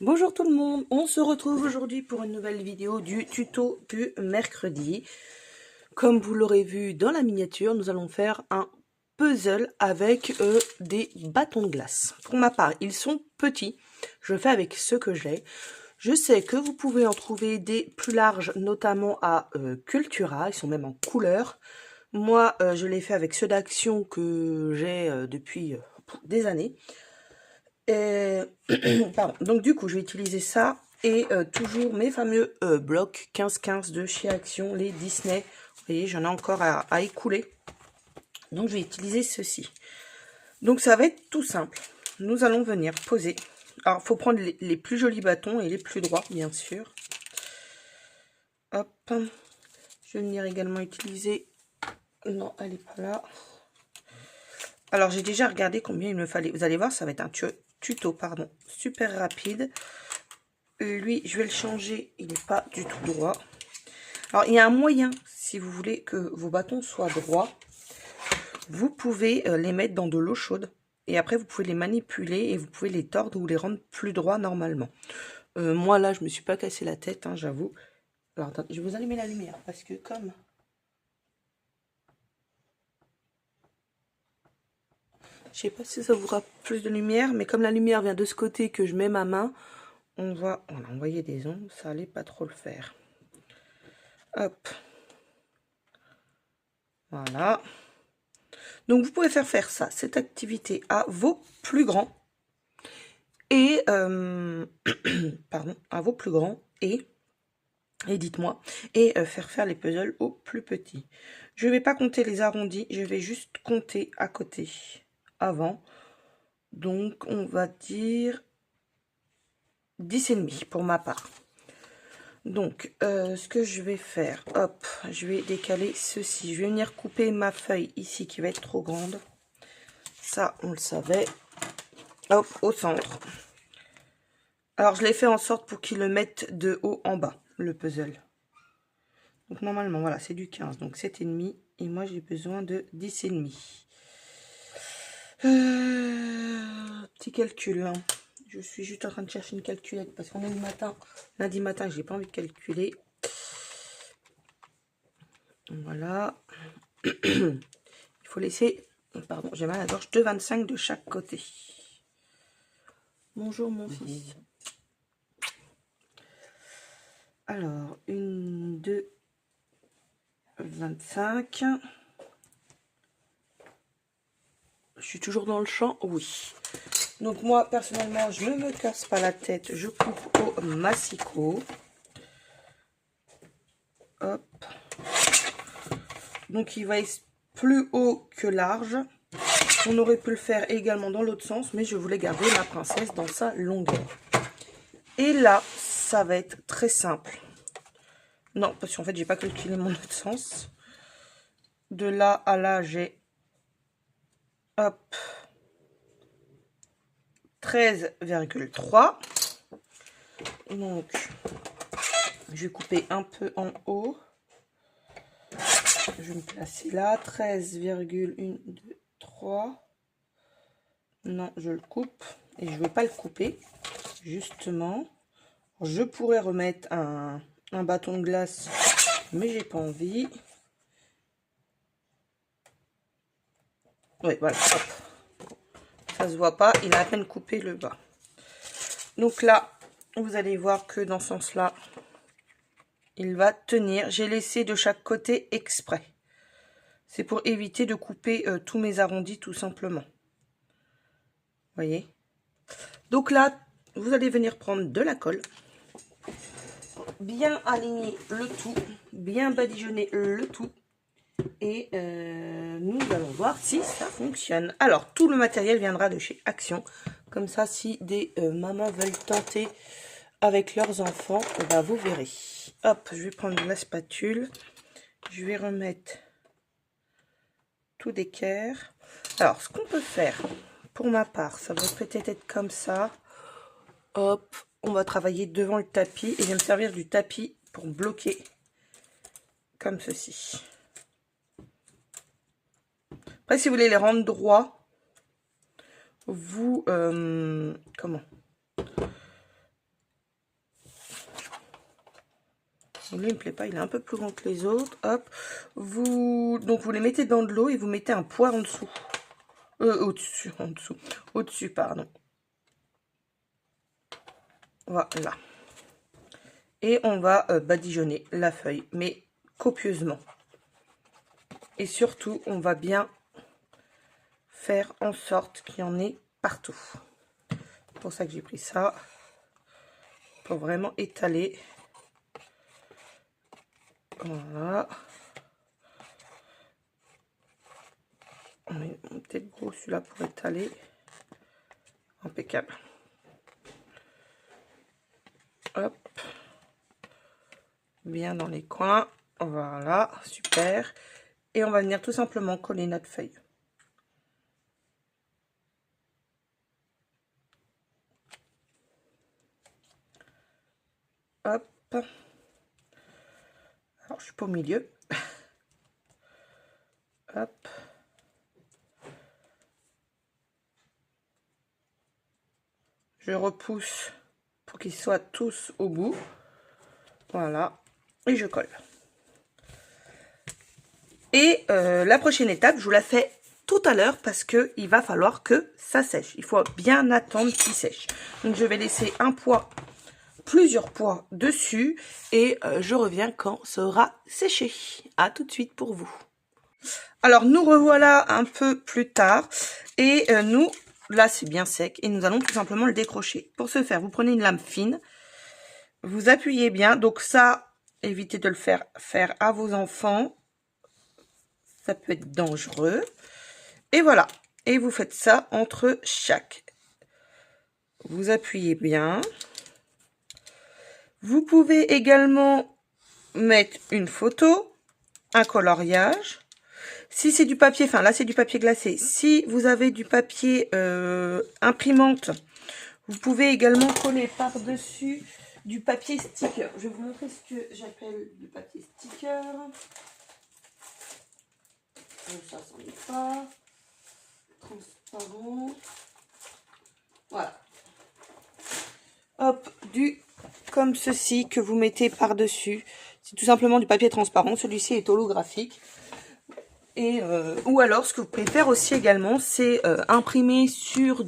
Bonjour tout le monde, on se retrouve aujourd'hui pour une nouvelle vidéo du tuto du mercredi. Comme vous l'aurez vu dans la miniature, nous allons faire un puzzle avec des bâtons de glace. Pour ma part, ils sont petits, je fais avec ce que j'ai. Je sais que vous pouvez en trouver des plus larges, notamment à Cultura, ils sont même en couleur. Moi, je l'ai fait avec ceux d'Action que j'ai depuis des années. Et, pardon. Donc du coup, je vais utiliser ça et toujours mes fameux blocs 15-15 de chez Action, les Disney. Vous voyez, j'en ai encore à écouler. Donc je vais utiliser ceci. Donc ça va être tout simple. Nous allons venir poser. Alors, il faut prendre les plus jolis bâtons et les plus droits, bien sûr. Hop. Je vais venir également utiliser... Non, elle n'est pas là. Alors, j'ai déjà regardé combien il me fallait. Vous allez voir, ça va être un tuto, pardon, super rapide. Lui, je vais le changer, il n'est pas du tout droit. Alors, il y a un moyen, si vous voulez que vos bâtons soient droits, vous pouvez les mettre dans de l'eau chaude. Et après, vous pouvez les manipuler et vous pouvez les tordre ou les rendre plus droits normalement. Moi, là, je me suis pas cassé la tête, hein, j'avoue. Alors, attendez, je vais vous allumer la lumière parce que comme... Je sais pas si ça vous fera plus de lumière, mais comme la lumière vient de ce côté que je mets ma main, on a envoyé des ondes, ça allait pas trop le faire. Hop. Voilà. Donc, vous pouvez faire ça, cette activité à vos plus grands. Et, pardon, à vos plus grands. Et dites-moi. Et faire les puzzles aux plus petits. Je ne vais pas compter les arrondis, je vais juste compter à côté, avant. Donc, on va dire 10,5 pour ma part. Donc, ce que je vais faire, hop, je vais décaler ceci. Je vais venir couper ma feuille ici qui va être trop grande. Ça, on le savait. Hop, au centre. Alors, je l'ai fait en sorte pour qu'il le mette de haut en bas, le puzzle. Donc, normalement, voilà, c'est du 15. Donc, 7,5. Et moi, j'ai besoin de 10,5. Petit calcul. Hein. Je suis juste en train de chercher une calculette parce qu'on est le matin. Lundi matin, j'ai pas envie de calculer. Voilà. Il faut laisser... Pardon, j'ai mal à la gorge. 2,25 de chaque côté. Bonjour, mon fils. Alors, 1, 2, 25. Je suis toujours dans le champ, oui. Donc moi, personnellement, je ne me casse pas la tête. Je coupe au massicot. Hop. Donc il va être plus haut que large. On aurait pu le faire également dans l'autre sens, mais je voulais garder ma princesse dans sa longueur. Et là, ça va être très simple. Non, parce qu'en fait, j'ai pas calculé mon autre sens. De là à là, j'ai... Hop. 13,3. Donc, je vais couper un peu en haut. Je vais me placer là. 13,123. Non, je le coupe. Et je ne vais pas le couper. Justement. Je pourrais remettre un bâton de glace. Mais j'ai pas envie. Oui, voilà. Hop. Ça se voit pas. Il a à peine coupé le bas. Donc là, vous allez voir que dans ce sens-là, il va tenir. J'ai laissé de chaque côté exprès. C'est pour éviter de couper tous mes arrondis tout simplement. Voyez. Donc là, vous allez venir prendre de la colle. Bien aligner le tout. Bien badigeonner le tout. Et nous allons voir si ça fonctionne. Alors, tout le matériel viendra de chez Action. Comme ça, si des mamans veulent tenter avec leurs enfants, bah, vous verrez. Hop, je vais prendre la spatule. Je vais remettre tout d'équerre. Alors, ce qu'on peut faire, pour ma part, ça va peut-être être comme ça. Hop, on va travailler devant le tapis. Et je vais me servir du tapis pour bloquer comme ceci. Après, si vous voulez les rendre droits, vous... comment Lui, il me plaît pas, il est un peu plus grand que les autres. Hop. Donc, vous les mettez dans de l'eau et vous mettez un poids en dessous. Au-dessus, en dessous. Au-dessus, pardon. Voilà. Et on va badigeonner la feuille, mais copieusement. Et surtout, on va bien faire en sorte qu'il y en ait partout. C'est pour ça que j'ai pris ça. Pour vraiment étaler. Voilà. On met peut-être gros celui-là pour étaler. Impeccable. Hop. Bien dans les coins. Voilà, super. Et on va venir tout simplement coller notre feuille. Hop. Alors, je suis pas au milieu. Hop. Je repousse pour qu'ils soient tous au bout. Voilà. Et je colle. Et la prochaine étape, je vous la fais tout à l'heure parce qu'il va falloir que ça sèche. Il faut bien attendre qu'il sèche. Donc, je vais laisser un poids, plusieurs poids dessus et je reviens quand ça aura séché. À tout de suite pour vous. Alors, nous revoilà un peu plus tard et là, c'est bien sec et nous allons tout simplement le décrocher. Pour ce faire, vous prenez une lame fine, vous appuyez bien. Donc ça, évitez de le faire à vos enfants. Ça peut être dangereux. Et voilà. Et vous faites ça entre chaque. Vous appuyez bien. Vous pouvez également mettre une photo, un coloriage. Si c'est du papier, enfin là c'est du papier glacé. Si vous avez du papier imprimante, vous pouvez également coller par-dessus du papier sticker. Je vais vous montrer ce que j'appelle du papier sticker. Donc ça, c'en est pas. Transparent. Voilà. Hop, comme ceci que vous mettez par-dessus. C'est tout simplement du papier transparent. Celui-ci est holographique. Et ou alors, ce que vous pouvez faire aussi également, c'est imprimer sur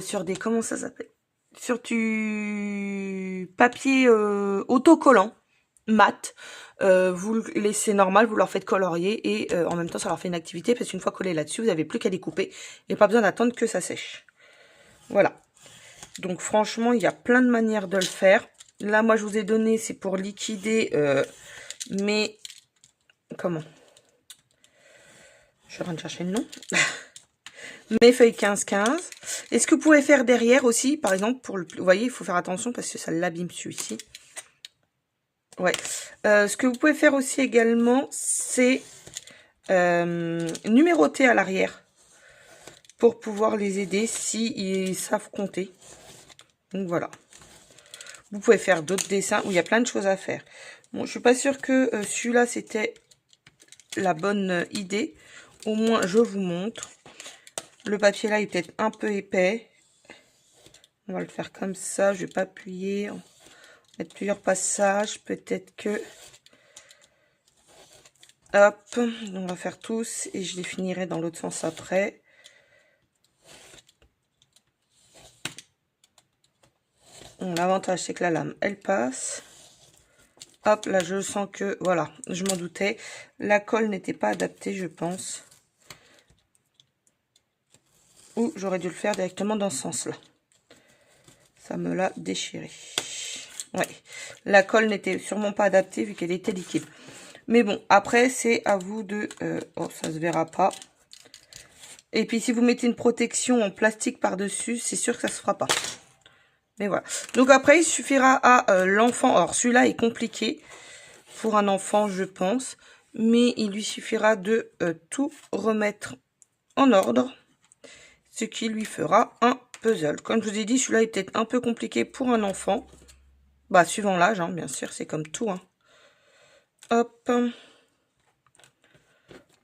sur des, comment ça s'appelle, sur du papier autocollant mat. Vous le laissez normal, vous leur faites colorier et en même temps ça leur fait une activité parce qu'une fois collé là-dessus, vous n'avez plus qu'à découper et pas besoin d'attendre que ça sèche. Voilà. Donc franchement, il y a plein de manières de le faire. Là, moi, je vous ai donné, c'est pour liquider mes... Comment? Je suis en train de chercher le nom. Mes feuilles 15-15. Et ce que vous pouvez faire derrière aussi, par exemple, pour le... Vous voyez, il faut faire attention parce que ça l'abîme celui-ci. Ouais. Ce que vous pouvez faire aussi également, c'est numéroter à l'arrière pour pouvoir les aider si ils savent compter. Donc voilà. Vous pouvez faire d'autres dessins où il y a plein de choses à faire. Bon, je suis pas sûre que celui-là c'était la bonne idée. Au moins, je vous montre. Le papier là est peut-être un peu épais. On va le faire comme ça. Je vais pas appuyer. On va mettre plusieurs passages. Peut-être que... Hop. On va faire tous et je les finirai dans l'autre sens après. L'avantage, c'est que la lame, elle passe. Hop, là, je sens que... Voilà, je m'en doutais. La colle n'était pas adaptée, je pense. Ou j'aurais dû le faire directement dans ce sens-là. Ça me l'a déchiré. Ouais, la colle n'était sûrement pas adaptée vu qu'elle était liquide. Mais bon, après, c'est à vous de... oh, ça se verra pas. Et puis, si vous mettez une protection en plastique par-dessus, c'est sûr que ça se fera pas. Mais voilà. Donc après, il suffira à l'enfant... Alors, celui-là est compliqué pour un enfant, je pense. Mais il lui suffira de tout remettre en ordre. Ce qui lui fera un puzzle. Comme je vous ai dit, celui-là est peut-être un peu compliqué pour un enfant. Bah, suivant l'âge, hein, bien sûr, c'est comme tout. Hein. Hop.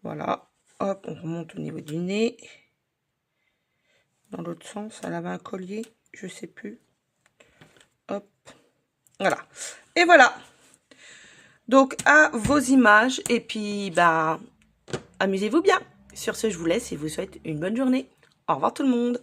Voilà. Hop, on remonte au niveau du nez. Dans l'autre sens, elle avait un collier, je sais plus. Hop. Voilà. Et voilà. Donc, à vos images. Et puis, bah, amusez-vous bien. Sur ce, je vous laisse et vous souhaite une bonne journée. Au revoir tout le monde.